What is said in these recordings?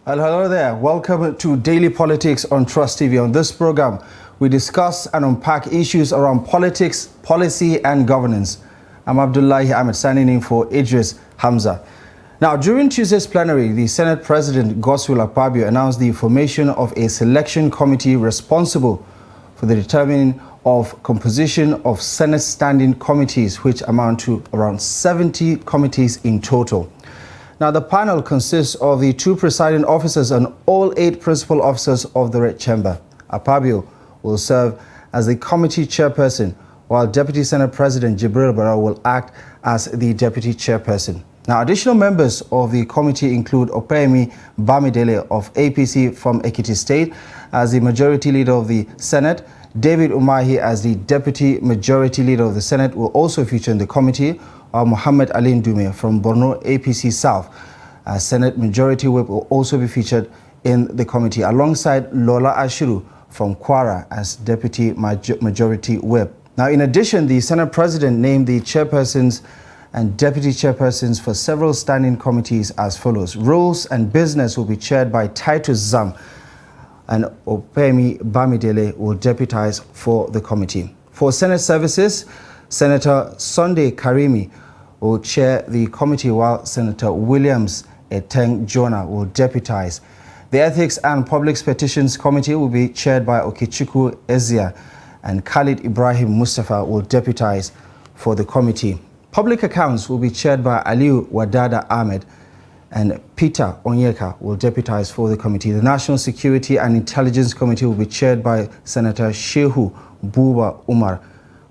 Well, hello there. Welcome to Daily Politics on Trust TV. On this program, we discuss and unpack issues around politics, policy, and governance. I'm Abdullahi Ahmed, signing in for Idris Hamza. Now, during Tuesday's plenary, the Senate President Godswill Akpabio announced the formation of a selection committee responsible for the determining of composition of Senate standing committees, which amount to around 70 committees in total. Now, the panel consists of the 2 presiding officers and all 8 principal officers of the Red Chamber. Akpabio will serve as the committee chairperson, while Deputy Senate President Jibril Barau will act as the deputy chairperson. Now, additional members of the committee include Opeyemi Bamidele of APC from Ekiti State as the majority leader of the Senate. David Umahi as the deputy majority leader of the Senate will also feature in the committee. Muhammad Ali Ndume from Borno APC South as Senate Majority Whip will also be featured in the committee, alongside Lola Ashiru from Kwara as Deputy Majority Whip. Now, in addition, the Senate President named the chairpersons and deputy chairpersons for several standing committees as follows. Rules and Business will be chaired by Titus Zam, and Opeyemi Bamidele will deputize for the committee. For Senate Services, Senator Sunday Karimi will chair the committee, while Senator Williams Eteng Jonah will deputize. The Ethics and Public Petitions Committee will be chaired by Okechukwu Ezia, and Khalid Ibrahim Mustafa will deputize for the committee. Public Accounts will be chaired by Aliu Wadada Ahmed, and Peter Onyeka will deputize for the committee. The National Security and Intelligence Committee will be chaired by Senator Shehu Buba Umar,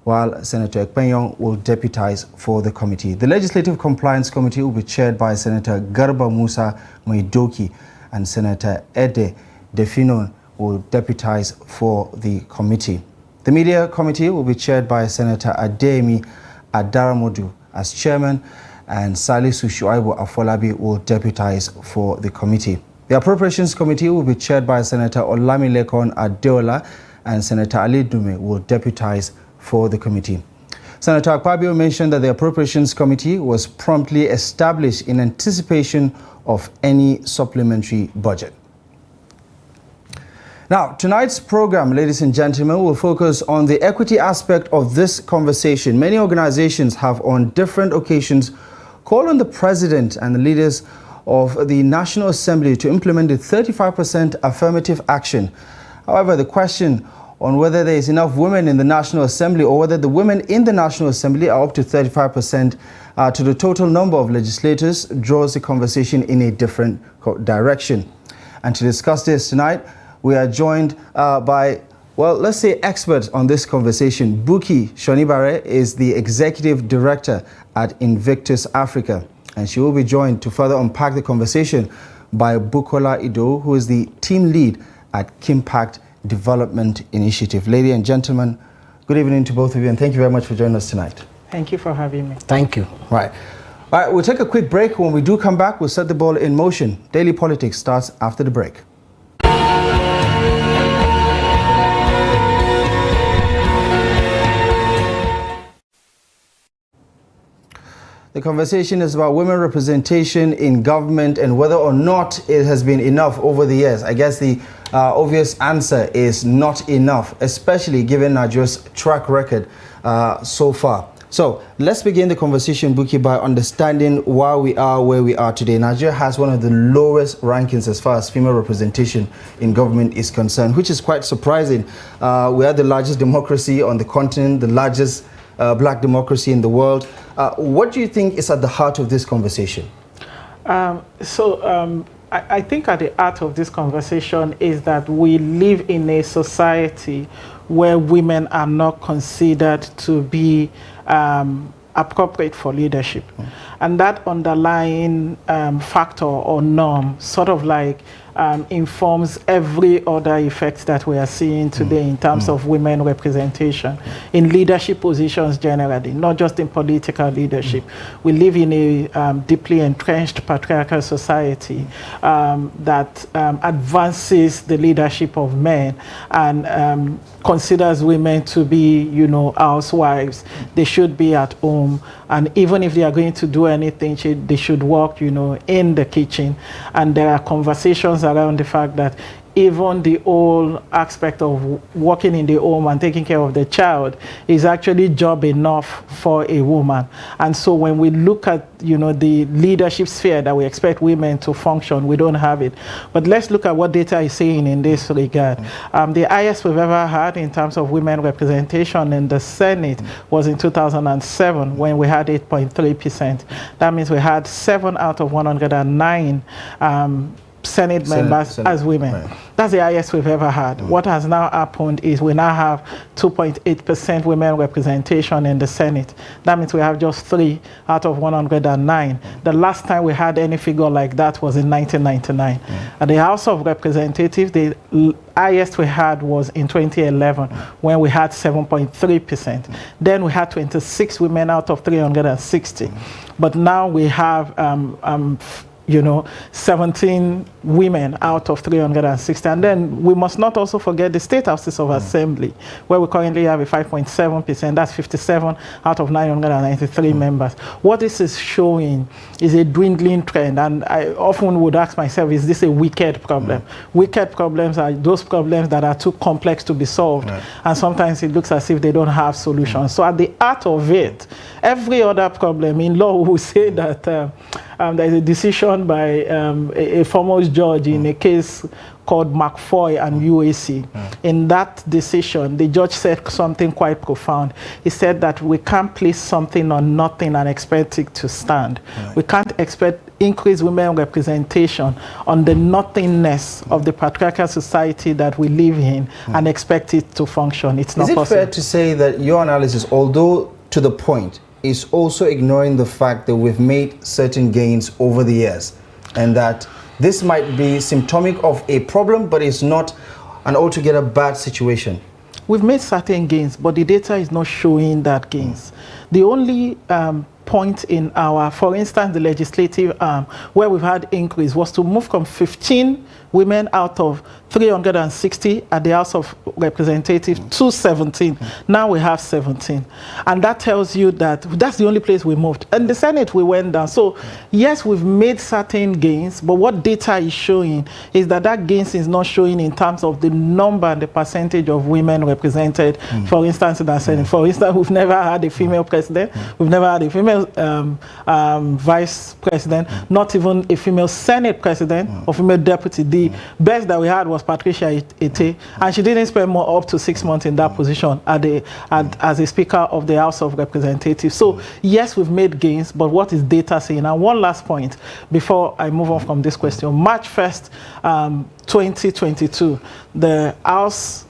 while Senator Ekpenyong will deputize for the committee. The Legislative Compliance Committee will be chaired by Senator Garba Musa Maidoki, and Senator Ede Defino will deputize for the committee. The Media Committee will be chaired by Senator Adeyemi Adaramodu as chairman, and Salisu Shuaibu Afolabi will deputize for the committee. The Appropriations Committee will be chaired by Senator Olamilekon Adeola, and Senator Ali Dume will deputize for the committee. Senator Akpabio mentioned that the Appropriations Committee was promptly established in anticipation of any supplementary budget. Now, tonight's program, ladies and gentlemen, will focus on the equity aspect of this conversation. Many organizations have on different occasions called on the President and the leaders of the National Assembly to implement the 35% affirmative action. However, the question on whether there is enough women in the National Assembly, or whether the women in the National Assembly are up to 35% to the total number of legislators, draws the conversation in a different direction. And to discuss this tonight, we are joined by, well, let's say experts on this conversation. Buki Shonibare is the Executive Director at Invictus Africa, and she will be joined to further unpack the conversation by Bukola Ido, who is the team lead at Kimpact Development Initiative. Ladies and gentlemen, good evening to both of you, and thank you very much for joining us tonight. Thank you for having me. Thank you. Right. All right, we'll take a quick break. When we do come back, we'll set the ball in motion. Daily Politics starts after the break. The conversation is about women representation in government and whether or not it has been enough over the years. I guess the obvious answer is not enough, especially given Nigeria's track record so far. So let's begin the conversation, Buki, by understanding why we are where we are today. Nigeria has one of the lowest rankings as far as female representation in government is concerned, which is quite surprising. We are the largest democracy on the continent, the largest black democracy in the world. What do you think is at the heart of this conversation? I think at the heart of this conversation is that we live in a society where women are not considered to be appropriate for leadership. And that underlying factor or norm sort of like informs every other effect that we are seeing today in terms of women representation in leadership positions generally, not just in political leadership. We live in a deeply entrenched patriarchal society that advances the leadership of men and considers women to be, housewives. They should be at home And even if they are going to do anything, they should work, you know, in the kitchen. And there are conversations around the fact that even the whole aspect of working in the home and taking care of the child is actually job enough for a woman. And so when we look at, you know, the leadership sphere that we expect women to function, we don't have it. But let's look at what data is saying in this regard. The highest we've ever had in terms of women representation in the Senate was in 2007 when we had 8.3%. That means we had 7 out of 109 Senate members as women. Right. That's the highest we've ever had. What has now happened is we now have 2.8% women representation in the Senate. That means we have just 3 out of 109. The last time we had any figure like that was in 1999. At the House of Representatives, the highest we had was in 2011 when we had 7.3%. Then we had 26 women out of 360. But now we have you know, 17 women out of 360. And then we must not also forget the State Houses of Assembly, where we currently have a 5.7%. That's 57 out of 993 members. What this is showing is a dwindling trend. And I often would ask myself, is this a wicked problem? Wicked problems are those problems that are too complex to be solved. And sometimes it looks as if they don't have solutions. So at the heart of it, every other problem in law will say that there's a decision by a foremost judge in a case called McFoy and UAC. In that decision, the judge said something quite profound. He said that we can't place something on nothing and expect it to stand. We can't expect increased women representation on the nothingness of the patriarchal society that we live in and expect it to function. It's not possible. Is it fair to say that your analysis, although to the point, is also ignoring the fact that we've made certain gains over the years, and that this might be symptomatic of a problem, but it's not an altogether bad situation? We've made certain gains, but the data is not showing that gains. The only point in our, for instance, the legislative arm, where we've had increase was to move from 15 women out of 360 at the House of Representatives to 17. Now we have 17. And that tells you that that's the only place we moved. And the Senate, we went down. So yes, we've made certain gains, but what data is showing is that that gains is not showing in terms of the number and the percentage of women represented, for instance, in the Senate. For instance, we've never had a female president. We've never had a female vice president, not even a female Senate president or female deputy. The best that we had was Patricia Ete, and she didn't spend more up to 6 months in that position as a Speaker of the House of Representatives. So yes, we've made gains, but what is data saying? And one last point before I move on from this question. March 1st, 2022, the House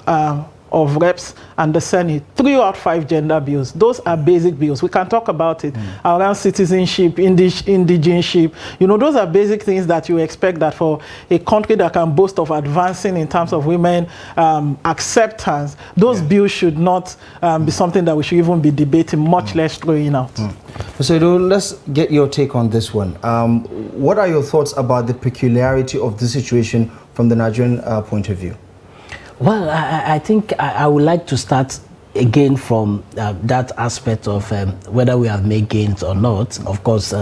of Reps and the Senate threw out 5 gender bills. Those are basic bills. We can talk about it around citizenship, indigenship. You know, those are basic things that you expect that for a country that can boast of advancing in terms of women acceptance, those bills should not be something that we should even be debating, much less throwing out. So let's get your take on this one. What are your thoughts about the peculiarity of the situation from the Nigerian point of view? Well, I think I would like to start again from that aspect of whether we have made gains or not. Of course,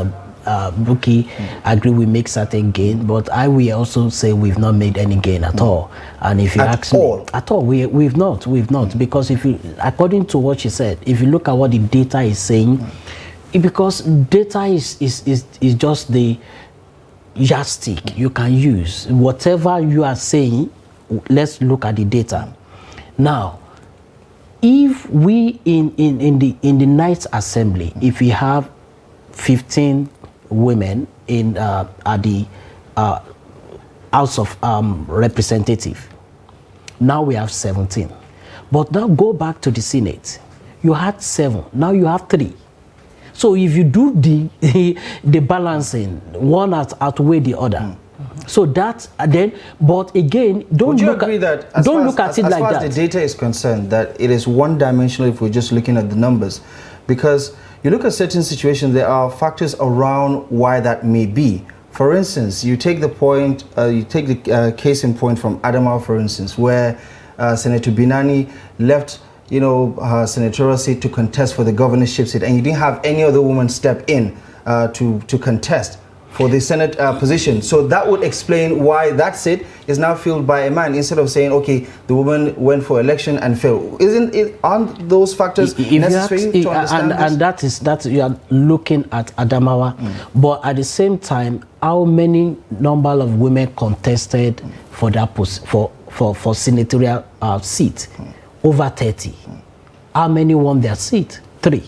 Bukky agree we make certain gain, but I will also say we've not made any gain at all. And if you ask me, at all, we've not, because if you, according to what she said, if you look at what the data is saying, because data is just the yardstick you can use. Whatever you are saying, let's look at the data. Now, if we in the Ninth Assembly, if we have 15 women in at the House of Representatives, now we have 17. But now go back to the Senate. You had 7. Now you have 3. So if you do the balancing, one outweigh the other. So that then, but again, don't look at it like that. As far as the data is concerned, that it is one-dimensional if we're just looking at the numbers, because you look at certain situations, there are factors around why that may be. For instance, you take the point, you take the case in point from Adamawa, for instance, where Senator Binani left you know, her senatorial seat to contest for the governorship seat, and you didn't have any other woman step in to contest for the Senate position. So that would explain why that seat is now filled by a man, instead of saying, okay, the woman went for election and failed. Aren't those factors necessary to understand this? And that you are looking at Adamawa, but at the same time, how many number of women contested for that for senatorial seat? Over 30. How many won their seat? 3.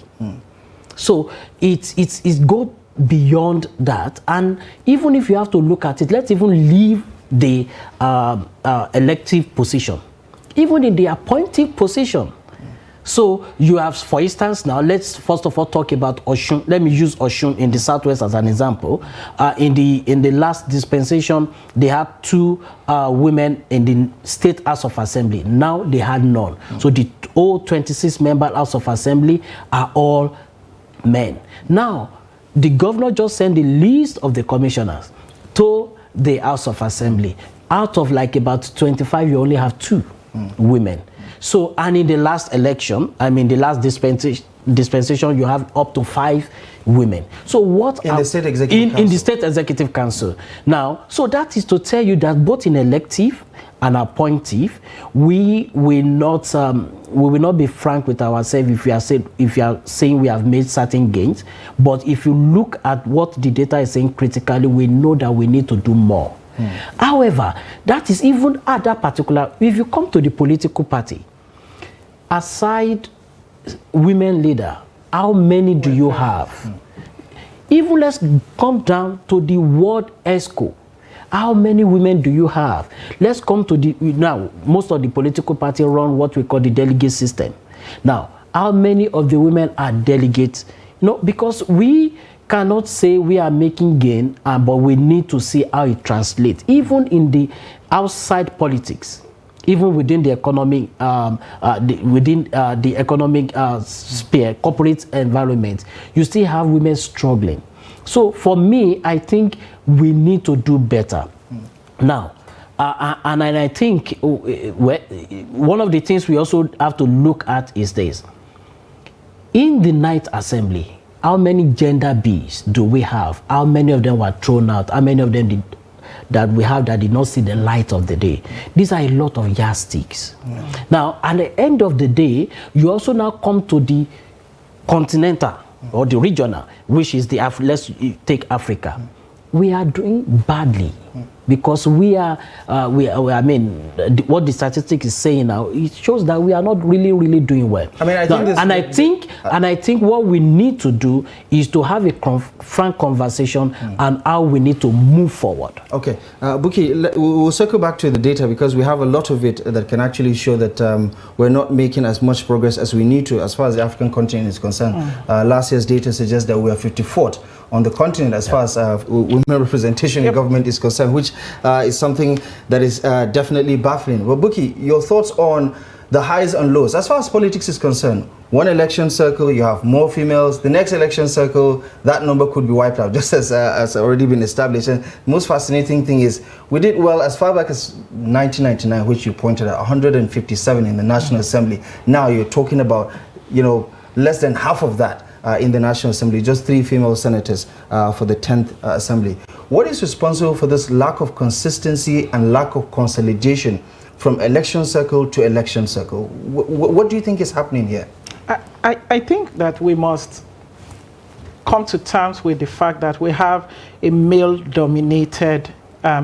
So it's go beyond that, and even if you have to look at it, let's even leave the elective position, even in the appointive position. So you have, for instance, now let's first of all talk about Osun. Let me use Osun in the Southwest as an example. In the last dispensation, they had 2 women in the State House of Assembly. Now they had none. So the all 26-member House of Assembly are all men. Now the governor just sent the list of the commissioners to the House of Assembly. Out of like about 25, you only have 2 women. So, and in the last election, I mean the last dispensation, you have up to 5 women. So what in the State Executive Council? In the State Executive Council. Now, so that is to tell you that both in elective and appointive, we will not be frank with ourselves if we are saying we have made certain gains. But if you look at what the data is saying critically, we know that we need to do more. However, that is even at that particular, if you come to the political party, aside women leader, how many do you have? Even let's come down to the ward ESCO. How many women do you have? Let's come to the, now, most of the political parties run what we call the delegate system. Now, how many of the women are delegates? No, because we cannot say we are making gain, but we need to see how it translates. Even in the outside politics, even within the economic, the economic sphere, corporate environment, you still have women struggling. So for me, I think we need to do better. Now, and I think one of the things we also have to look at is this. In the night assembly, how many gender bills do we have? How many of them were thrown out? How many of them that we have that did not see the light of the day? These are a lot of yardsticks. Now, at the end of the day, you also now come to the continental or the regional, which is the, let's take Africa. We are doing badly because I mean, what the statistics is saying now, it shows that we are not really doing well. I mean, I think what we need to do is to have a frank conversation on how we need to move forward. Okay, Buki, we'll circle back to the data because we have a lot of it that can actually show that we're not making as much progress as we need to as far as the African continent is concerned. Last year's data suggests that we are 54th on the continent as far as women representation in government is concerned, which is something that is definitely baffling. Well, Buki, your thoughts on the highs and lows as far as politics is concerned? One election cycle, you have more females. The next election cycle, that number could be wiped out, just as already been established. And the most fascinating thing is we did well as far back as 1999, which you pointed at, 157 in the National Assembly. Now you're talking about, you know, less than half of that. In the National Assembly, just 3 female senators for the 10th Assembly. What is responsible for this lack of consistency and lack of consolidation from election cycle to election cycle? What do you think is happening here? I think that we must come to terms with the fact that we have a male-dominated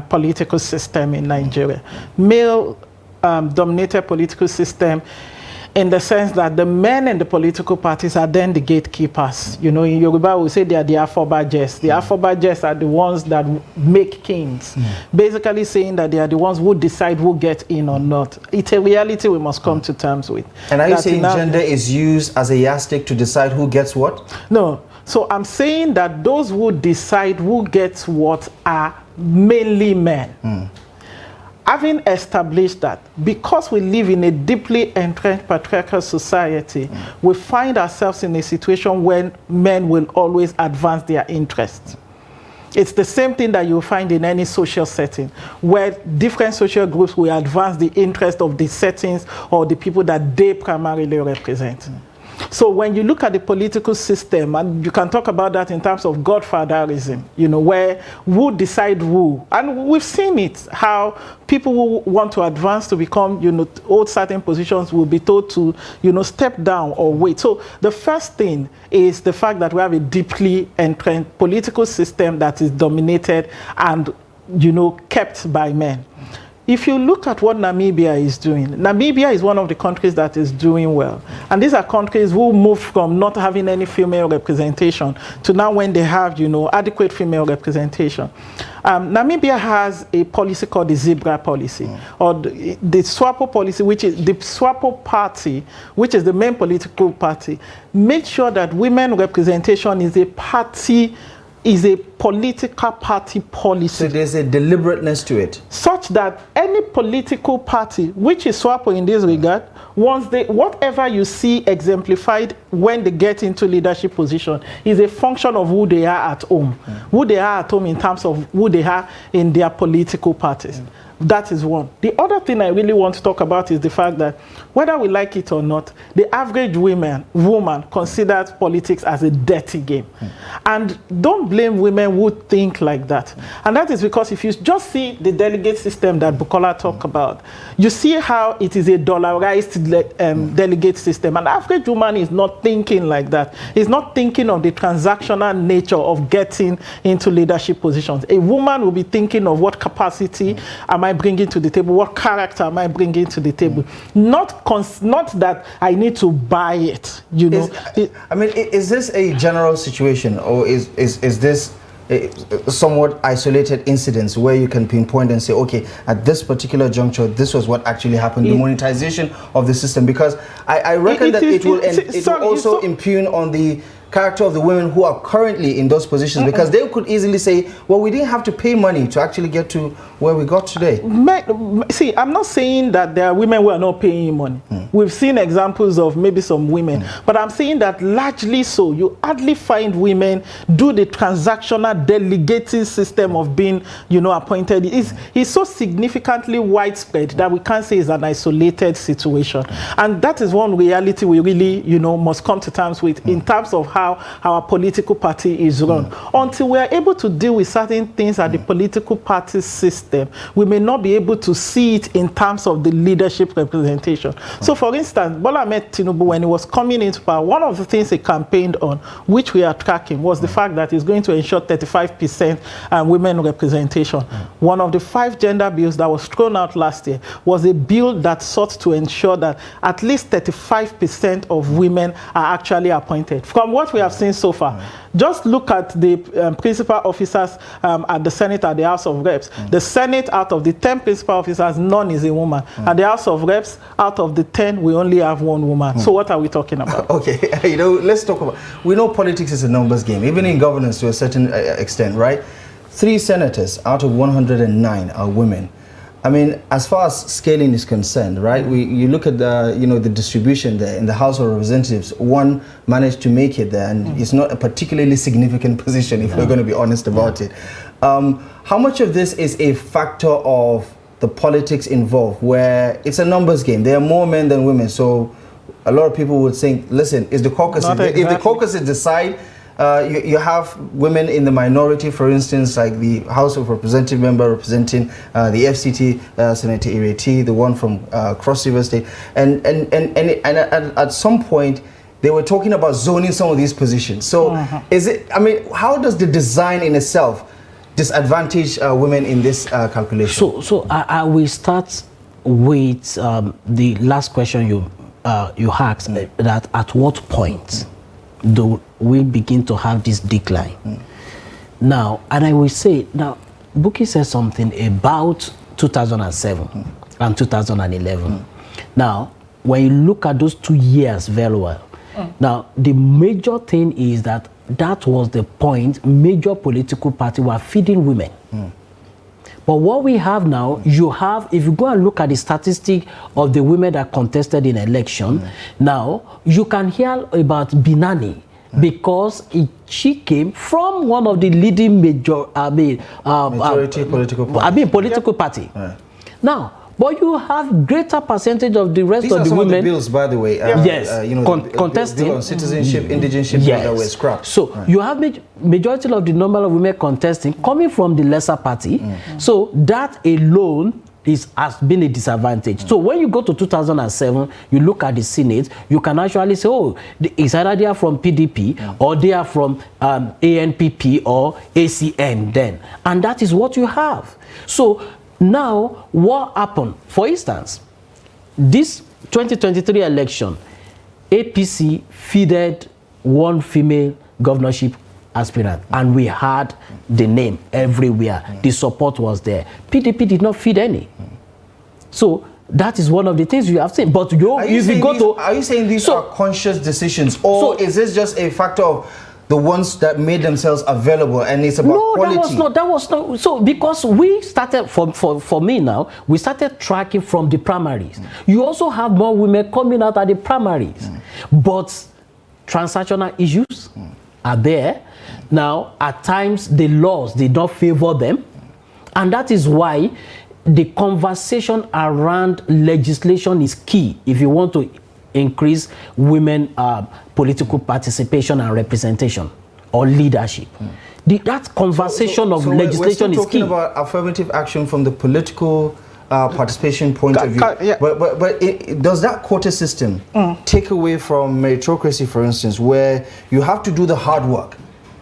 political system in Nigeria. Male-dominated political system in the sense that the men in the political parties are then the gatekeepers. You know, in Yoruba, we say they are the Afobajes. The Afobajes are the ones that make kings. Basically saying that they are the ones who decide who gets in or not. It's a reality we must come to terms with. And are you saying gender is used as a yardstick to decide who gets what? No. So I'm saying that those who decide who gets what are mainly men. Having established that, because we live in a deeply entrenched patriarchal society, we find ourselves in a situation when men will always advance their interests. It's the same thing that you'll find in any social setting, where different social groups will advance the interest of the settings or the people that they primarily represent. So when you look at the political system, and you can talk about that in terms of godfatherism, you know, where who decide who, and we've seen it, how people who want to advance to become, you know, hold certain positions will be told to, you know, step down or wait. So the first thing is the fact that we have a deeply entrenched political system that is dominated and, you know, kept by men. If you look at what Namibia is doing, Namibia is one of the countries that is doing well. And these are countries who moved from not having any female representation to now when they have, you know, adequate female representation. Namibia has a policy called the Zebra policy, or the SWAPO policy, which is the SWAPO party, which is the main political party, makes sure that women representation is a party, is a political party policy. So there's a deliberateness to it. Such that any political party, which is SWAPO in this regard, once they, whatever you see exemplified when they get into leadership position is a function of who they are at home. Who they are at home in terms of who they are in their political parties. That is one. The other thing I really want to talk about is the fact that whether we like it or not, the average woman considers politics as a dirty game. And don't blame women who think like that. And that is because if you just see the delegate system that Bukola talked about, you see how it is a dollarized delegate system. An average woman is not thinking like that. Is not thinking of the transactional nature of getting into leadership positions. A woman will be thinking of what capacity am I bringing to the table, what character am I bringing to the table. Not that I need to buy it, you know. I mean, is this a general situation, or is this a somewhat isolated incidents where you can pinpoint and say, okay, at this particular juncture, this was what actually happened, the monetization of the system? Because I reckon that it will also impugn on the character of the women who are currently in those positions, because they could easily say, well, we didn't have to pay money to actually get to where we got today. See, I'm not saying that there are women who are not paying money. We've seen examples of maybe some women, but I'm saying that largely so. You hardly find women do the transactional delegating system of being, you know, appointed. It's so significantly widespread that we can't say it's an isolated situation. And that is one reality we really, you know, must come to terms with in terms of how our political party is run. Until we are able to deal with certain things at the political party system, we may not be able to see it in terms of the leadership representation. So for instance, Bola Ahmed Tinubu, when he was coming into power, one of the things he campaigned on, which we are tracking, was the fact that he's going to ensure 35% women representation. One of the 5 gender bills that was thrown out last year was a bill that sought to ensure that at least 35% of women are actually appointed. From what we have seen so far, just look at the principal officers at the Senate, at the House of Reps. The Senate, out of the 10 principal officers, none is a woman. At the House of Reps, out of the 10, we only have 1 woman. So what are we talking about? Okay, you know, let's talk about, we know politics is a numbers game, even in governance to a certain extent, right? 3 senators out of 109 are women. I mean, as far as scaling is concerned, right? You look at the, you know, the distribution there in the House of Representatives. 1 managed to make it there, and it's not a particularly significant position, if we're going to be honest about it. How much of this is a factor of the politics involved, where it's a numbers game? There are more men than women, so a lot of people would think, listen, is the caucus? If the caucuses decide. You have women in the minority, for instance, like the House of Representative member representing the FCT, Senator Ireti, the one from Cross River State, and at some point they were talking about zoning some of these positions. So is it? I mean, how does the design in itself disadvantage women in this calculation? So I will start with the last question you asked, that at what point do we begin to have this decline? Now, and I will say, now, Buki said something about 2007 and 2011. Now, when you look at those 2 years very well, now, the major thing is that was the point major political parties were feeding women. But what we have now, you have, if you go and look at the statistic of the women that contested in election, now you can hear about Binani because she came from one of the leading majority political party. Political party. Now, but you have greater percentage of the rest These of are the some women. Of the bills, by the way. Yes, you know, contesting. bill on citizenship, indigenship, yes. that were scrapped. So you have majority of the number of women contesting coming from the lesser party. So that alone has been a disadvantage. So when you go to 2007, you look at the Senate, you can actually say, oh, it's either they are from PDP or they are from ANPP or ACN then. And that is what you have. So now, what happened? For instance, this 2023 election, APC feeded one female governorship aspirant, and we had the name everywhere. The support was there. PDP did not feed any. So that is one of the things you have seen. But are you saying these are conscious decisions, or is this just a factor of the ones that made themselves available, and it's about quality? That was not. So because we started, for me now, we started tracking from the primaries. You also have more women coming out at the primaries. But transactional issues are there. Now, at times, the laws did not favor them. And that is why the conversation around legislation is key if you want to increase women political participation and representation or leadership. That conversation of legislation is key. We're talking about affirmative action from the political participation point of view. But does that quota system take away from meritocracy, for instance, where you have to do the hard work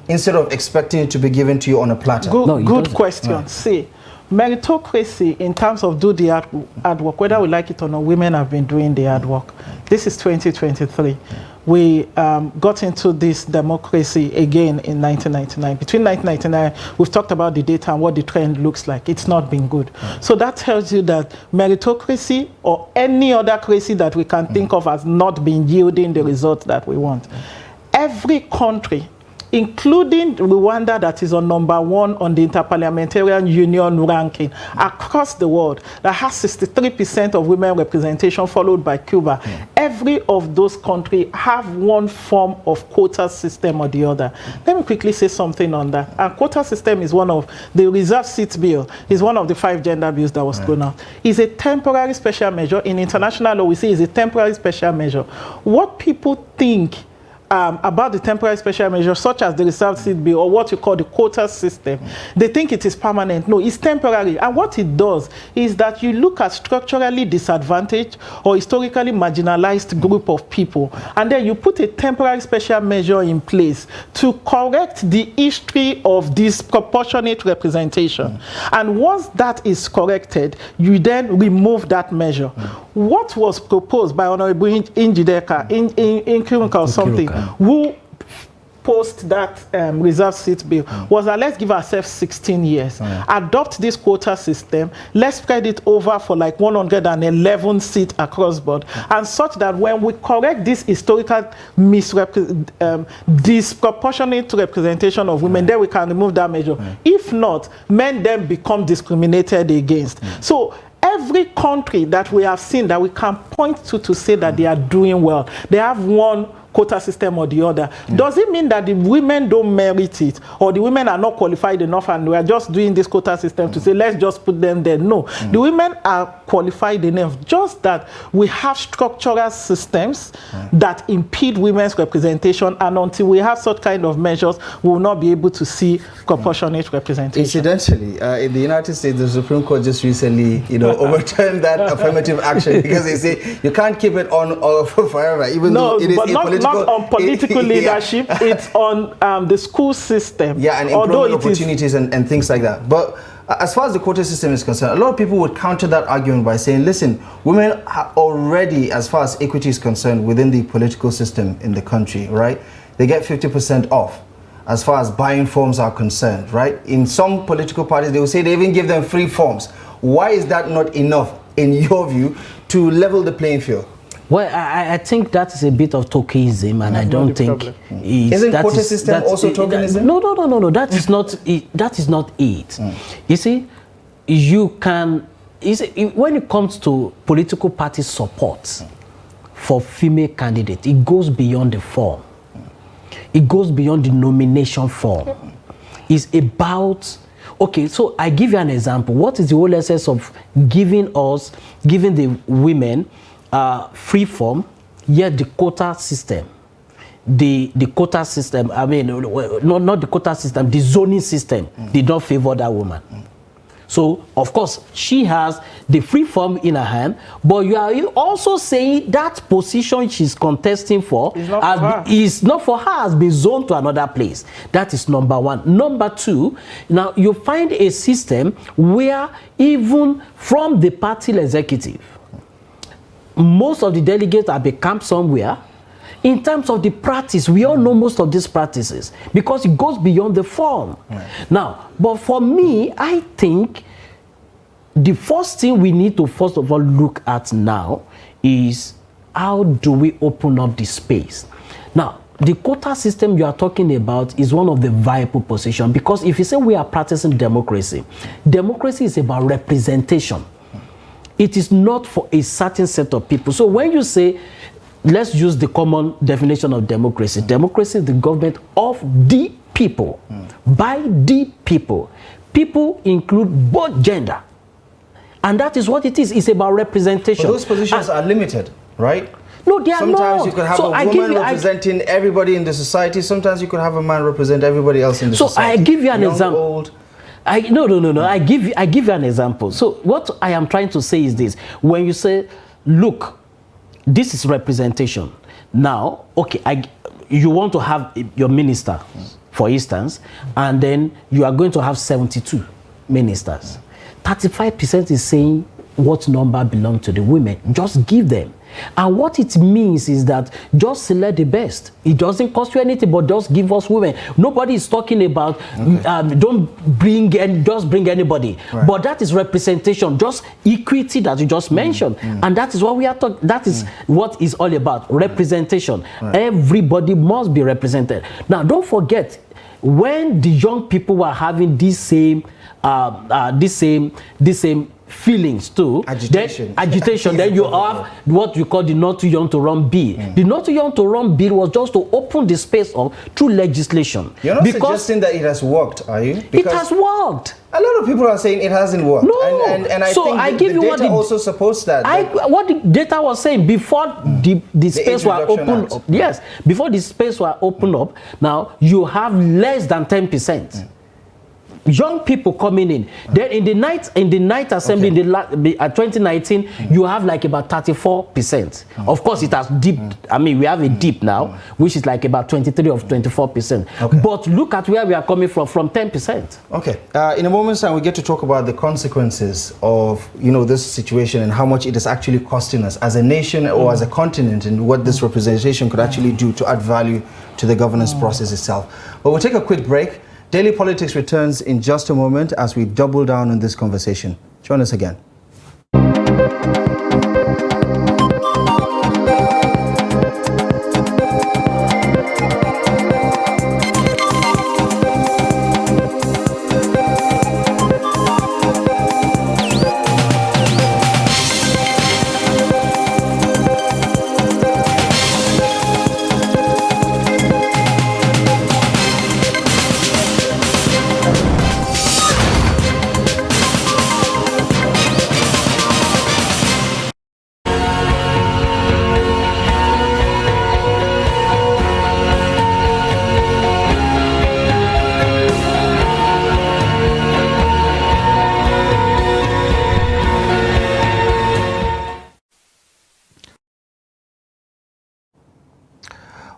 instead of expecting it to be given to you on a platter? Good question. See, meritocracy, in terms of do the hard work, whether we like it or not, women have been doing the hard work. This is 2023. We got into this democracy again in 1999. Between 1999, we've talked about the data and what the trend looks like. It's not been good. So that tells you that meritocracy or any other crazy that we can think of has not been yielding the result that we want. Every country, including Rwanda, that is on #1 on the Interparliamentarian Union ranking across the world, that has 63% of women representation, followed by Cuba. Every of those countries have one form of quota system or the other. Let me quickly say something on that. And quota system is one of the reserve seat bill, is one of the 5 gender bills that was thrown out. It's a temporary special measure. In international law, we say it's a temporary special measure. What people think about the temporary special measures, such as the reserved seat bill or what you call the quota system, they think it is permanent. No, it's temporary. And what it does is that you look at structurally disadvantaged or historically marginalized group of people, and then you put a temporary special measure in place to correct the history of disproportionate representation. And once that is corrected, you then remove that measure. What was proposed by Honorable Njideka in Kiruka or something, who post that reserve seat bill, was that let's give ourselves 16 years, adopt this quota system, let's spread it over for like 111 seats across board, and such that when we correct this historical disproportionate representation of women, then we can remove that measure. If not, men then become discriminated against. So every country that we have seen that we can point to say that they are doing well, they have one quota system or the other. Does it mean that the women don't merit it, or the women are not qualified enough and we are just doing this quota system to say let's just put them there? No, the women are qualified enough, just that we have structural systems that impede women's representation, and until we have such kind of measures, we will not be able to see proportionate representation. Incidentally, in the United States, the Supreme Court just recently, overturned that affirmative action, because they say you can't keep it on forever, even though it is not on political leadership, it's on the school system. Yeah, and employment opportunities and things like that. But as far as the quota system is concerned, a lot of people would counter that argument by saying, listen, women are already, as far as equity is concerned, within the political system in the country, right? They get 50% off as far as buying forms are concerned, right? In some political parties, they will say they even give them free forms. Why is that not enough, in your view, to level the playing field? Well, I think that is a bit of tokenism, and I don't think isn't quota system also tokenism? No. That is not it. That is not it. You see, when it comes to political party support for female candidates, it goes beyond the form. It goes beyond the nomination form. It's about, okay, so I give you an example. What is the whole essence of giving the women free form, yet the quota system? The quota system, I mean, not the quota system, the zoning system did not favor that woman. So, of course, she has the free form in her hand, but you are also saying that position she's contesting for is not for her, has been zoned to another place. That is number one. Number two, now you find a system where even from the party executive, most of the delegates are become somewhere. In terms of the practice, we all know most of these practices because it goes beyond the form. Right. Now, but for me, I think the first thing we need to first of all look at now is how do we open up the space? Now, the quota system you are talking about is one of the viable positions because if you say we are practicing democracy, democracy is about representation. It is not for a certain set of people. So when you say, let's use the common definition of democracy. Democracy is the government of the people, by the people. People include both gender. And that is what it is. It's about representation. But those positions are limited, right? No, they are not. Sometimes you could have a woman representing everybody in the society. Sometimes you could have a man represent everybody else in the society. So I give you an example. Old. No. I give you an example. So what I am trying to say is this. When you say, look, this is representation. Now, okay, you want to have your minister, for instance, and then you are going to have 72 ministers. 35% is saying what number belongs to the women. Just give them. And what it means is that just select the best. It doesn't cost you anything, but just give us women. Nobody is talking about don't bring just bring anybody. Right. But that is representation, just equity that you just mentioned. And that is what we are talking. That is what is all about, representation. Right. Everybody must be represented. Now, don't forget, when the young people were having this same feelings too, agitation, then you have what we call the not too young to run bill. The not too young to run bill was just to open the space up through legislation. You're not suggesting that it has worked, are you? Because it has worked. A lot of people are saying it hasn't worked. No. And I think the data also supports that. What the data was saying before the space was opened up. Yes, before the space was opened up, now you have less than 10%. Young people coming in. Then in the night assembly in the 2019, you have like about 34%. Of course, it has dipped. I mean, we have a dip now, which is like about 23 or 24%. But look at where we are coming from 10%. Okay. In a moment's time, we get to talk about the consequences of this situation and how much it is actually costing us as a nation or as a continent, and what this representation could actually do to add value to the governance process itself. But we'll take a quick break. Daily Politics returns in just a moment as we double down on this conversation. Join us again.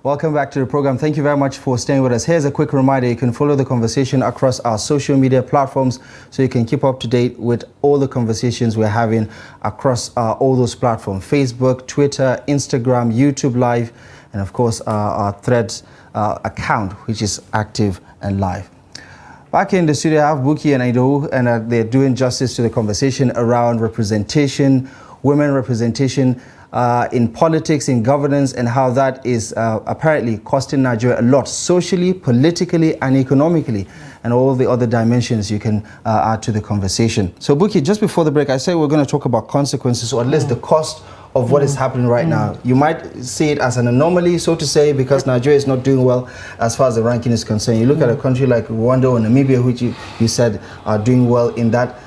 Welcome back to the program. Thank you very much for staying with us. Here's a quick reminder. You can follow the conversation across our social media platforms so you can keep up to date with all the conversations we're having across all those platforms: Facebook, Twitter, Instagram, YouTube Live, and of course our Threads account, which is active and live. Back in the studio, I have Buki and Aido, and they're doing justice to the conversation around representation, women representation, in politics, in governance, and how that is apparently costing Nigeria a lot socially, politically, and economically, and all the other dimensions you can add to the conversation. So, Buki, just before the break, I said we're going to talk about consequences, or at least the cost of what is happening right now. You might see it as an anomaly, so to say, because Nigeria is not doing well as far as the ranking is concerned. You look at a country like Rwanda or Namibia, which you said are doing well in that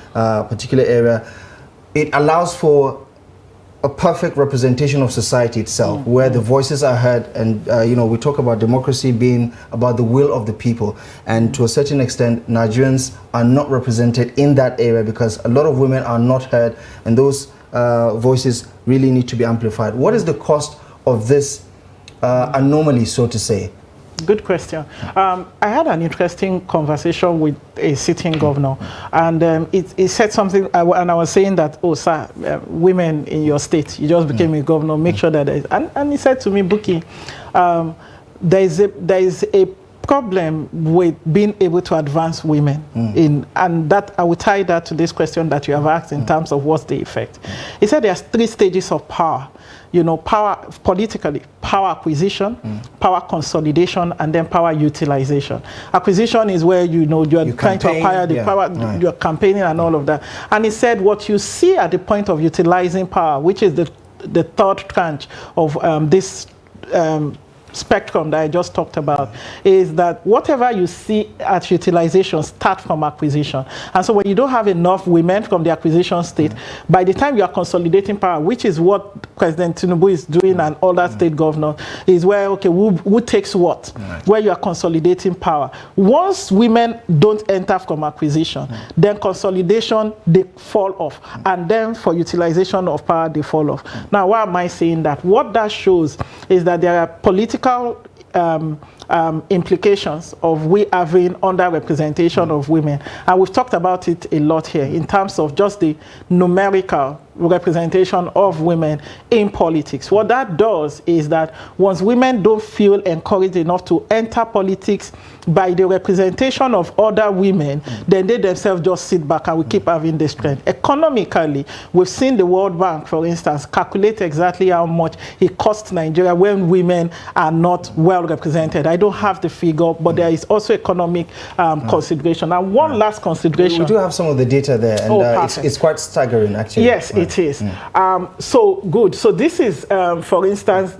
particular area. It allows for a perfect representation of society itself, where the voices are heard, and we talk about democracy being about the will of the people, and to a certain extent Nigerians are not represented in that area because a lot of women are not heard, and those voices really need to be amplified. What is the cost of this anomaly, so to say? Good question. I had an interesting conversation with a sitting governor, and he said something, and I was saying that, oh, sir, women in your state, you just became a governor, make sure that there is. And he said to me, Buki, there is a problem with being able to advance women and that I will tie that to this question that you have asked in terms of what's the effect. He said there's 3 stages of power. Power politically, power acquisition, power consolidation, and then power utilization. Acquisition is where you are trying to acquire the power, you're campaigning and all of that. And he said what you see at the point of utilizing power, which is the third tranche of this spectrum that I just talked about, is that whatever you see at utilization start from acquisition. And so when you don't have enough women from the acquisition state, by the time you are consolidating power, which is what President Tinubu is doing and other state governors, is where, okay, who takes what? Where you are consolidating power. Once women don't enter from acquisition, then consolidation, they fall off. And then for utilization of power, they fall off. Now, why am I saying that? What that shows is that there are political implications of we having underrepresentation of women, and we've talked about it a lot here in terms of just the numerical representation of women in politics. What that does is that once women don't feel encouraged enough to enter politics by the representation of other women, then they themselves just sit back and we keep having this trend. Economically, we've seen the World Bank, for instance, calculate exactly how much it costs Nigeria when women are not well represented. I don't have the figure, but there is also economic consideration. And one last consideration. We do have some of the data there, and it's quite staggering, actually. Yes, it is. So good. So this is, for instance,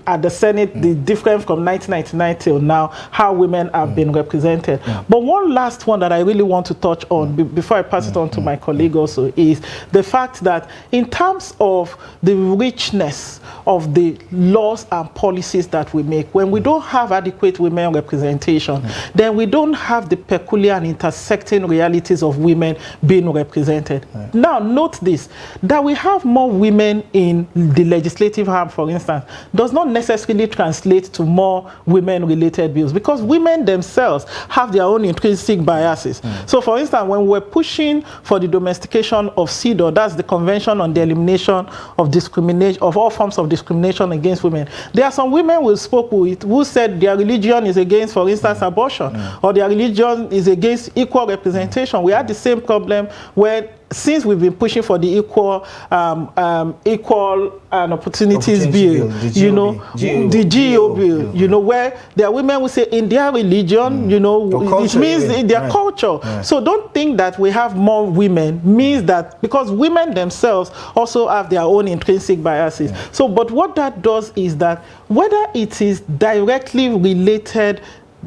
at the Senate, the difference from 1999 till now, how women have been represented. But one last one that I really want to touch on before I pass it on to my colleague also is the fact that in terms of the richness of the laws and policies that we make, when we don't have adequate women representation, then we don't have the peculiar and intersecting realities of women being represented. Now, note this, that we have more women in the legislative arm, for instance, does not necessarily translate to more women-related bills, because women themselves have their own intrinsic biases. So, for instance, when we're pushing for the domestication of CEDAW, that's the Convention on the Elimination of Discrimination, of all forms of discrimination against women, there are some women we spoke with who said their religion is against, for instance, abortion, or their religion is against equal representation. We had the same problem when, since we've been pushing for the equal opportunities bill, the GEO bill, where there are women who say in their religion, it means in their culture. So don't think that we have more women means that, because women themselves also have their own intrinsic biases. So, but what that does is that whether it is directly related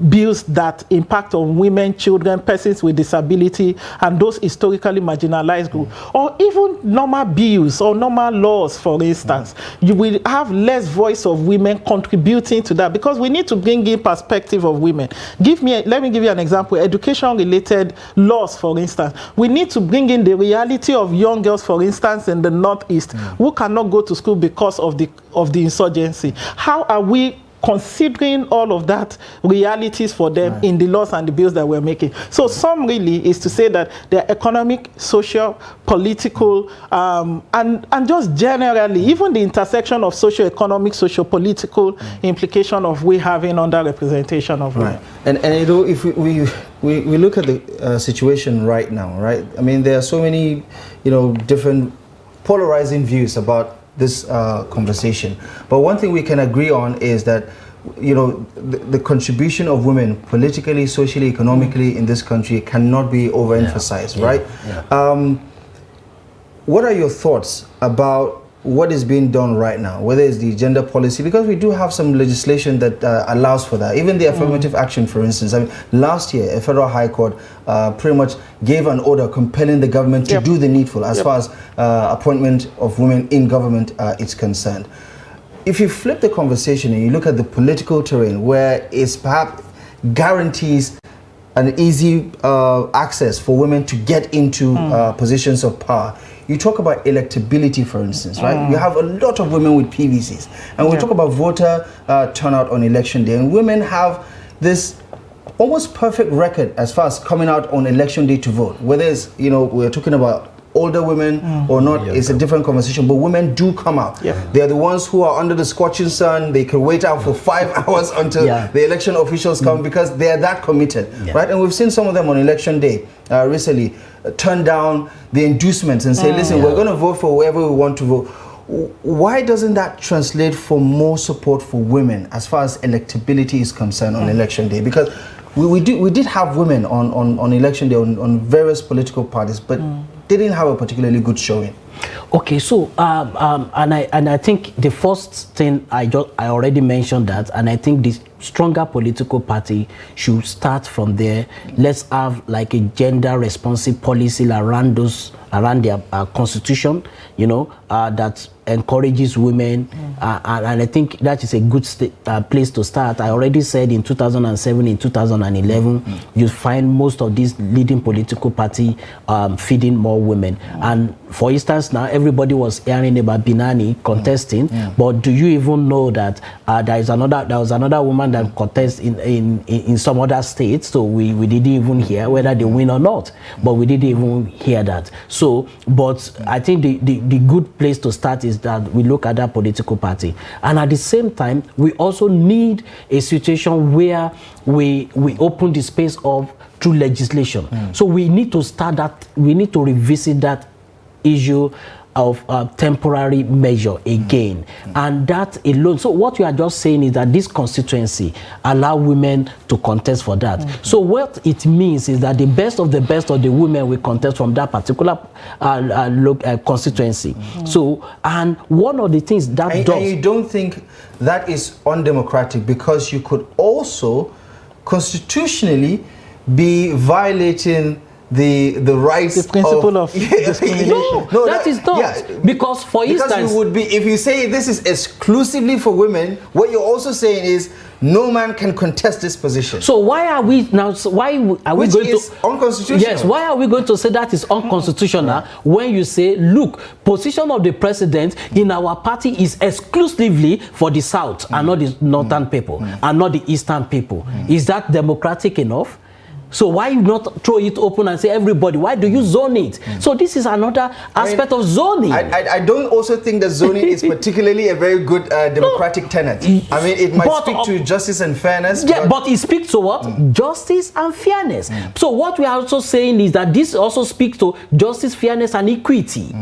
bills that impact on women, children, persons with disability, and those historically marginalized groups, or even normal bills or normal laws, for instance, you will have less voice of women contributing to that, because we need to bring in perspective of women. Let me give you an example. Education-related laws, for instance, we need to bring in the reality of young girls, for instance, in the Northeast, who cannot go to school because of the insurgency. How are we considering all of that realities for them in the laws and the bills that we're making? So some really is to say that the economic, social, political, and just generally, even the intersection of socio-economic, socio-political implication of we having underrepresentation of women. And if we look at the situation right now, right? I mean, there are so many, different polarizing views about this conversation, but one thing we can agree on is that the contribution of women politically, socially, economically in this country cannot be overemphasized, right? What are your thoughts about what is being done right now, whether it's the gender policy, because we do have some legislation that allows for that. Even the affirmative action, for instance. I mean, last year, a federal high court pretty much gave an order compelling the government to do the needful as far as appointment of women in government is concerned. If you flip the conversation and you look at the political terrain, where it's perhaps guarantees an easy access for women to get into positions of power. You talk about electability, for instance, right? You have a lot of women with PVCs. And we talk about voter turnout on election day. And women have this almost perfect record as far as coming out on election day to vote. Whether it's, you know, we're talking about older women or not, it's a different conversation, but women do come out. They're the ones who are under the scorching sun. They can wait out for 5 hours until the election officials come because they're that committed, right? And we've seen some of them on election day recently turn down the inducements and say, listen, we're going to vote for whoever we want to vote. Why doesn't that translate for more support for women as far as electability is concerned on election day? Because we did have women on election day on various political parties, but they didn't have a particularly good showing. Okay, so and I think the first thing I already mentioned that, and I think this stronger political party should start from there. Let's have like a gender responsive policy around their constitution, you know, that encourages women, and I think that is a good place to start. I already said in 2007, in 2011, you find most of these leading political party feeding more women. And for instance, now everybody was hearing about Binani contesting, but do you even know that there was another woman that contested in some other states? So we didn't even hear whether they win or not, but we didn't even hear that. So, but I think the good place to start is that we look at that political party, and at the same time, we also need a situation where we open the space of through legislation. So we need to start that. We need to revisit that issue of temporary measure again, and that alone. So what you are just saying is that this constituency allow women to contest for that. So what it means is that the best of the women will contest from that particular constituency. So, and one of the things that and you don't think that is undemocratic, because you could also constitutionally be violating the rights, the principle of discrimination. No, that is not. Because for instance, you would be, if you say this is exclusively for women, what you're also saying is no man can contest this position. So why are we now? So why are we going to unconstitutional? Yes. Why are we going to say that is unconstitutional when you say, look, position of the president in our party is exclusively for the South and not the Northern people and not the Eastern people? Is that democratic enough? So why not throw it open and say everybody? Why do you zone it? So this is another aspect of zoning. I don't also think that zoning is particularly a very good democratic tenet. I mean, it might speak to justice and fairness. Yeah, but it speaks to what? Justice and fairness. So what we are also saying is that this also speaks to justice, fairness, and equity.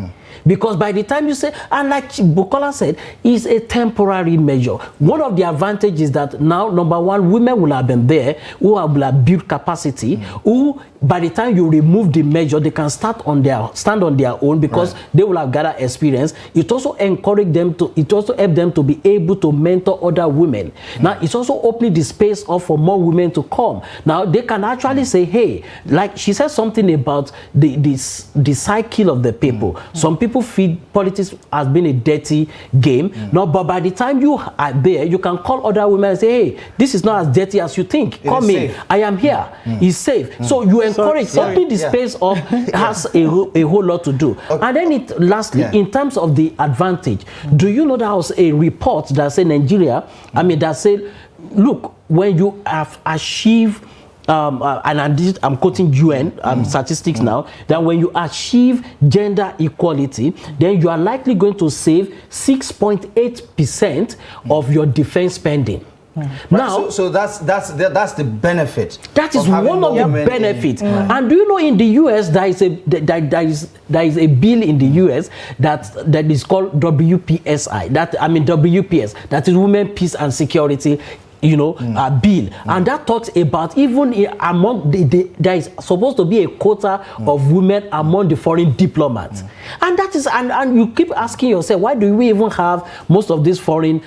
Because by the time you say, and like Bukola said, it's a temporary measure. One of the advantages is that now, number one, women will have been there who will have built capacity, who by the time you remove the measure, they can stand on their own, because they will have gathered experience. It also encourage them to, it also help them to be able to mentor other women. Now, it's also opening the space up for more women to come. Now, they can actually say, hey, like she said something about the cycle of the people. Some people feel politics has been a dirty game. No, but by the time you are there, you can call other women and say, hey, this is not as dirty as you think. Come in. I am here. It's safe. So you encourage, open the space up has a whole lot to do. And then lastly, in terms of the advantage, do you know there was a report that said Nigeria, that said, look, when you have achieved and I'm quoting UN statistics now, that when you achieve gender equality, then you are likely going to save 6.8% of your defense spending. Now, so that's the benefit. That is one of the benefits. And do you know in the US there is a bill in the US that is called WPSI. WPS, that is Women, Peace and Security. bill, and that talks about even among there is supposed to be a quota of women among the foreign diplomats, and that is and you keep asking yourself, why do we even have most of these foreign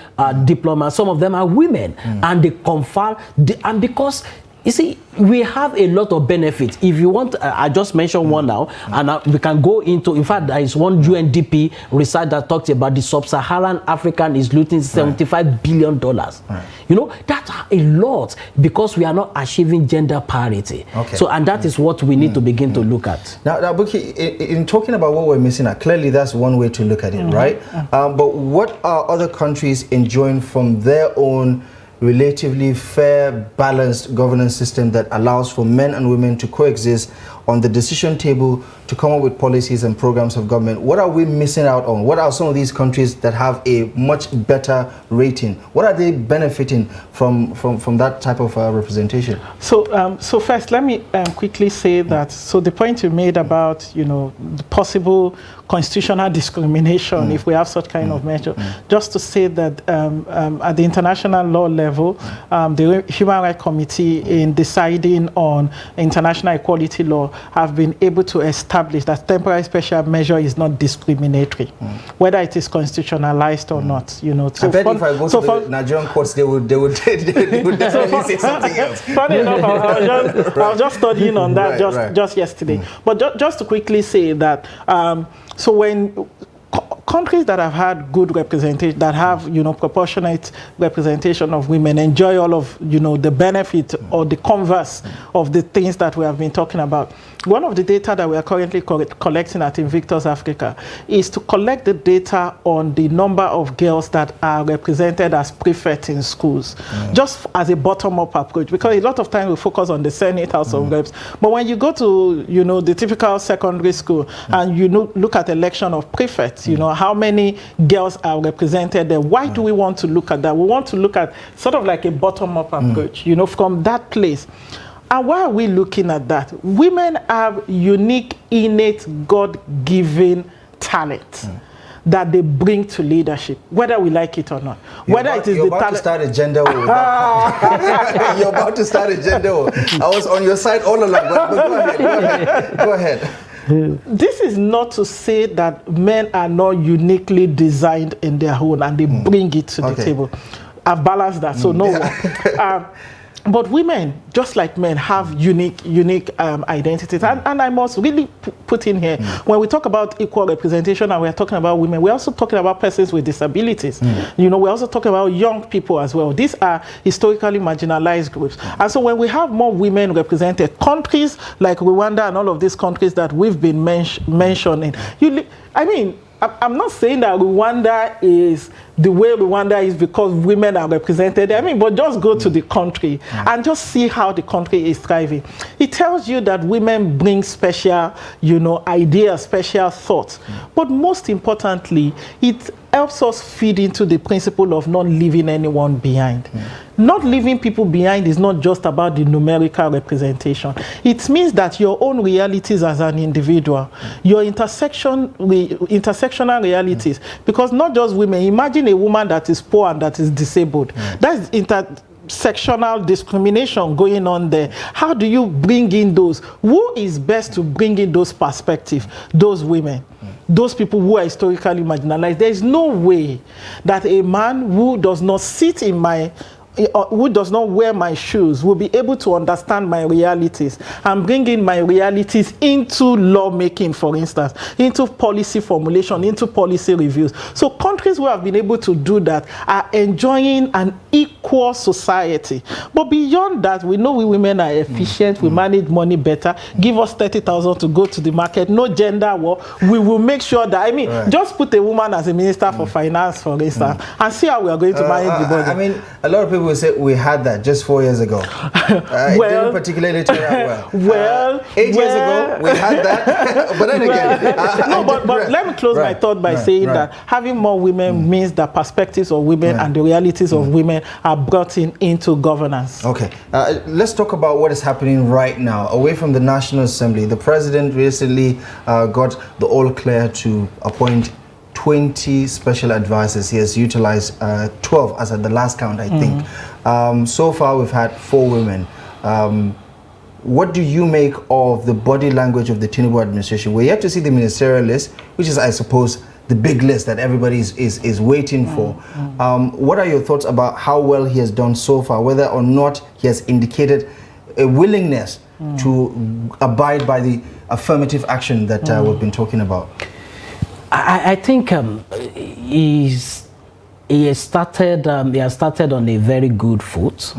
diplomats? Some of them are women, and they confer and because you see, we have a lot of benefits. If you want, I just mentioned one now, and we can go into, in fact, there is one UNDP research that talks about the sub-Saharan African is losing $75 billion. That's a lot because we are not achieving gender parity. Okay. So, and that is what we need to begin to look at. Now Buki, in talking about what we're missing out, clearly that's one way to look at it, right? But what are other countries enjoying from their own relatively fair, balanced governance system that allows for men and women to coexist on the decision table to come up with policies and programs of government? What are we missing out on? What are some of these countries that have a much better rating? What are they benefiting from that type of representation? So first, let me quickly say that, so the point you made about, the possible constitutional discrimination if we have such kind of measure, just to say that at the international law level, the Human Rights Committee, in deciding on international equality law, have been able to establish that temporary special measure is not discriminatory, whether it is constitutionalized or not. So I bet if I go to the Nigerian courts, they would definitely say something else. Funny enough, I was just studying on that just yesterday. But just to quickly say that, so when countries that have had good representation, that have proportionate representation of women, enjoy all of the benefit or the converse of the things that we have been talking about. One of the data that we are currently collecting at Invictus Africa is to collect the data on the number of girls that are represented as prefects in schools, just as a bottom-up approach, because a lot of times we focus on the Senate, House of Reps, but when you go to the typical secondary school and look at election of prefects, how many girls are represented there? Why do we want to look at that? We want to look at sort of like a bottom-up approach, from that place. And why are we looking at that? Women have unique, innate, God-given talent that they bring to leadership, whether we like it or not. You're about to start a gender war. You're about to start a gender war. I was on your side all along, but go ahead. This is not to say that men are not uniquely designed in their own and they bring it to the table. I've balanced that, so no one. But women, just like men, have unique identities. And I must really put in here, when we talk about equal representation and we're talking about women, we're also talking about persons with disabilities. We're also talking about young people as well. These are historically marginalized groups. And so when we have more women represented, countries like Rwanda and all of these countries that we've been mentioning, I'm not saying that Rwanda is the way Rwanda is because women are represented. But just go to the country and just see how the country is thriving. It tells you that women bring special, ideas, special thoughts. But most importantly, it helps us feed into the principle of not leaving anyone behind. Not leaving people behind is not just about the numerical representation. It means that your own realities as an individual, your intersectional realities, because not just women, imagine a woman that is poor and that is disabled. That's intersectional discrimination going on there. How do you bring in those? Who is best to bring in those perspectives? Those women. Those people who are historically marginalized. There is no way that a man who does not sit in my who does not wear my shoes will be able to understand my realities and bring in my realities into lawmaking, for instance, into policy formulation, into policy reviews. So countries who have been able to do that are enjoying an equal society. But beyond that, we know we women are efficient, we manage money better. Give us 30,000 to go to the market, no gender war. We will make sure that, just put a woman as a minister for finance, for instance, and see how we are going to manage the budget. A lot of people will say we had that just 4 years ago. It didn't particularly turn out well. 8 years ago, we had that. But then again... but let me close my thought by saying that having more women means that perspectives of women and the realities of women are brought into governance. Okay. Let's talk about what is happening right now. Away from the National Assembly, the president recently got the all clear to appoint 20 special advisors. He has utilized 12 as at the last count, I think. So far, we've had 4 women. What do you make of the body language of the Tinubu administration? We're yet to see the ministerial list, which is, I suppose, the big list that everybody is waiting for. What are your thoughts about how well he has done so far, whether or not he has indicated a willingness to abide by the affirmative action that we've been talking about? I think he has started on a very good foot,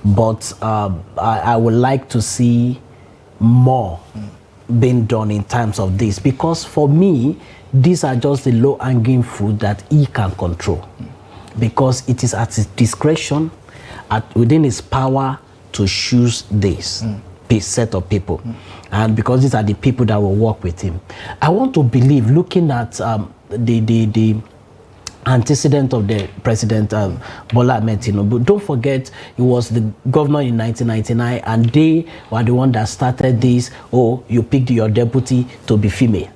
but I would like to see more being done in terms of this, because for me, these are just the low-hanging fruit that he can control, because it is at his discretion, within his power, to choose this set of people, and because these are the people that will work with him. I want to believe, looking at the antecedent of the President Bola Ahmed Tinubu. Don't forget, he was the governor in 1999, and they were the one that started this. Oh, you picked your deputy to be female.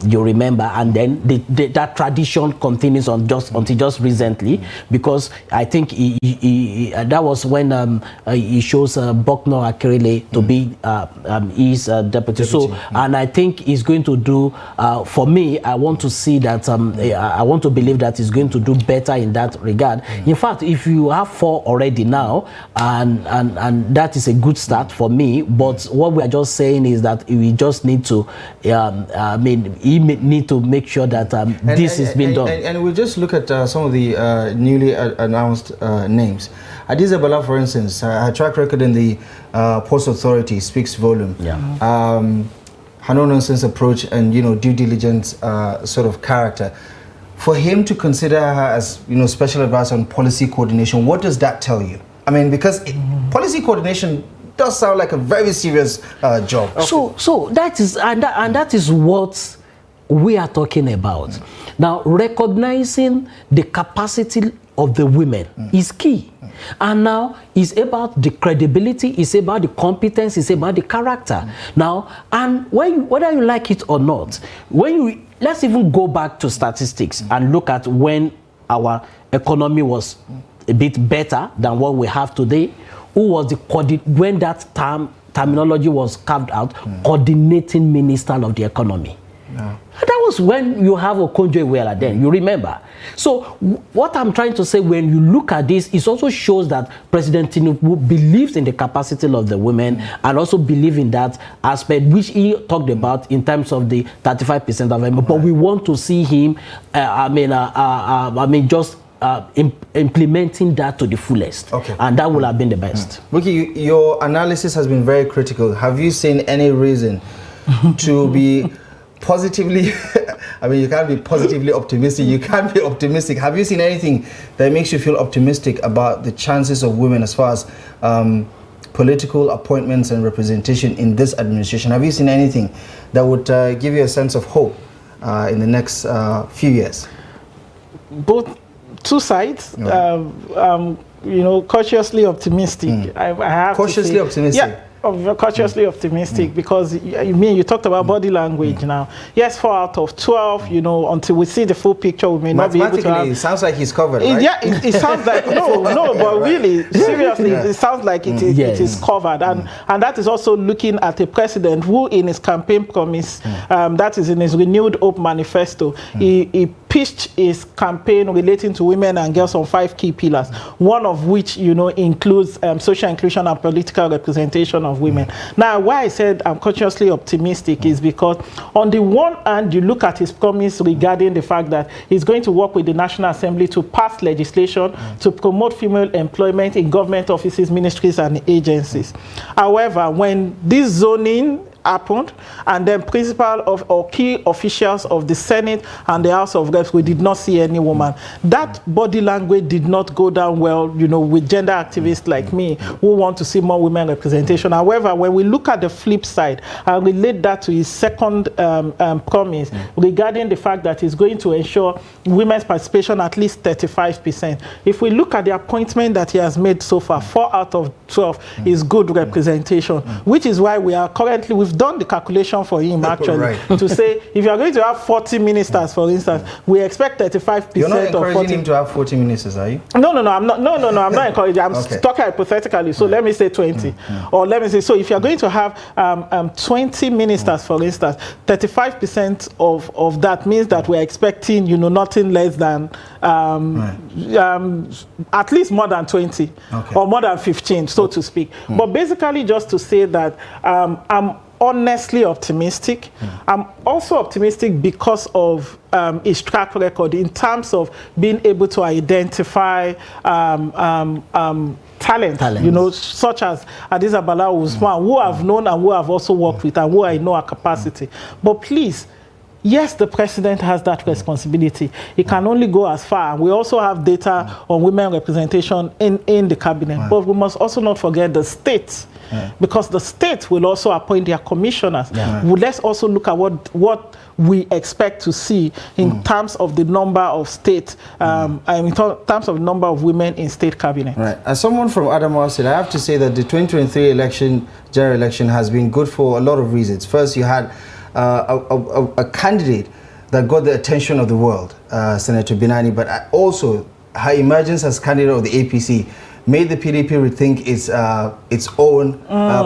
You remember, and then that tradition continues on until just recently, because I think that was when he chose Bokno Akerele to be his deputy. So, and I think he's going to do. For me, I want to see that. I want to believe that he's going to do better in that regard. In fact, if you have 4 already now, and that is a good start for me. But what we are just saying is that we just need to, he need to make sure that this is being done. And we'll just look at some of the newly announced names. Hadiza Bala, for instance, her track record in the Post Authority speaks volume. Her no-nonsense approach and due diligence sort of character. For him to consider her as special advisor on policy coordination, what does that tell you? I mean, because policy coordination does sound like a very serious job. Okay. So that is that is what we are talking about. Now, recognizing the capacity of the women is key. And now it's about the credibility, it's about the competence, it's about the character. Now, and whether you like it or not, let's even go back to statistics and look at when our economy was a bit better than what we have today. Who was when that terminology was carved out? Coordinating minister of the economy. That was when you have Okonjo-Iweala then, you remember. So what I'm trying to say, when you look at this, it also shows that President Tinubu believes in the capacity of the women and also believes in that aspect, which he talked about in terms of the 35% of women. But we want to see him, implementing that to the fullest. Okay. And that will have been the best. Buki, your analysis has been very critical. Have you seen any reason to be positively, I mean, you can't be positively optimistic, you can't be optimistic. Have you seen anything that makes you feel optimistic about the chances of women as far as political appointments and representation in this administration? Have you seen anything that would give you a sense of hope in the next few years? Both two sides, cautiously optimistic. I have cautiously to say, optimistic. Yeah. Cautiously optimistic, because you talked about body language now. Yes, 4 out of 12, until we see the full picture, we may not be able to have... it sounds like he's covered, right? Yeah, it sounds like, no, but really, seriously, it sounds like it is covered. And that is also looking at a president who, in his campaign promise, that is in his Renewed Hope manifesto, he pitched his campaign relating to women and girls on 5 key pillars, one of which, includes social inclusion and political representation of women. Now, why I said I'm cautiously optimistic is because, on the one hand, you look at his promise regarding the fact that he's going to work with the National Assembly to pass legislation to promote female employment in government offices, ministries, and agencies. However, when this zoning happened, and then principal or key officials of the Senate and the House of Reps, we did not see any woman. That body language did not go down well, with gender activists like me who want to see more women representation. However, when we look at the flip side and relate that to his second promise regarding the fact that he's going to ensure women's participation at least 35%. If we look at the appointment that he has made so far, 4 out of 12 is good representation, which is why we are currently with we've done the calculation for him actually Right. to say if you are going to have 40 ministers, for instance, we expect 35% You're not of encouraging 40. him to have 40 ministers, are you? No, I'm not. No, I'm not encouraging. I'm Okay. talking hypothetically. So let me say 20, or let me say. So if you're going to have 20 ministers, for instance, 35% of that means that we're expecting, nothing less than at least more than 20 or more than 15, so to speak. But basically, just to say that I'm honestly optimistic. I'm also optimistic because of his track record in terms of being able to identify talent, such as Hadiza Bala Usman, who I've known and who I've also worked with and who I know our capacity. But please, yes, the president has that responsibility. He can only go as far. We also have data on women representation in the cabinet. But we must also not forget the states, because the states will also appoint their commissioners. Well, let's also look at what we expect to see in terms of the number of state, and in terms of the number of women in state cabinet. Right. As someone from Adamawa State, I have to say that the 2023 general election has been good for a lot of reasons. First, you had a candidate that got the attention of the world, Senator Binani, but also her emergence as candidate of the APC made the PDP rethink its own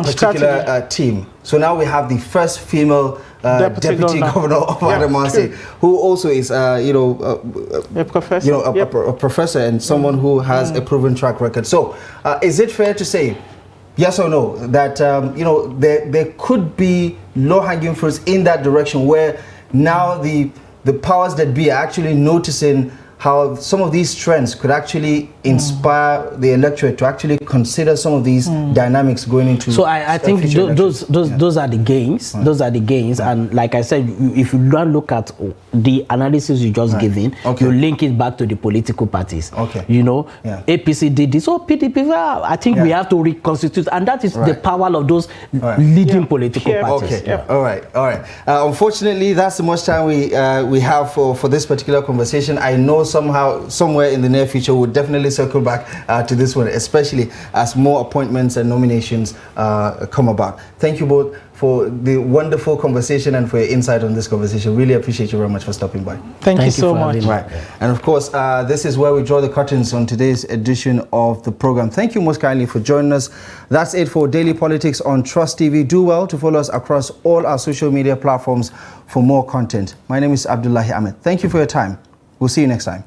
particular team. So now we have the first female deputy governor of Adamawa State, who also is, a professor, a professor and someone who has a proven track record. So, is it fair to say, yes or no, that there could be low-hanging fruits in that direction, where now the powers that be are actually noticing how some of these trends could actually inspire the electorate to actually consider some of these dynamics going into. So I think those are the gains. Those are the gains, and like I said, if you don't look at the analysis you just given, you link it back to the political parties. APC did this, or PDP. I think we have to reconstitute, and that is the power of those leading political parties. All right. Unfortunately, that's the much time we have for this particular conversation. I know somewhere in the near future, we'll definitely circle back to this one, especially as more appointments and nominations come about. Thank you both for the wonderful conversation and for your insight on this conversation. Really appreciate you very much for stopping by. Thank you so much. Right. And of course, this is where we draw the curtains on today's edition of the program. Thank you most kindly for joining us. That's it for Daily Politics on Trust TV. Do well to follow us across all our social media platforms for more content. My name is Abdullahi Ahmed. Thank you for your time. We'll see you next time.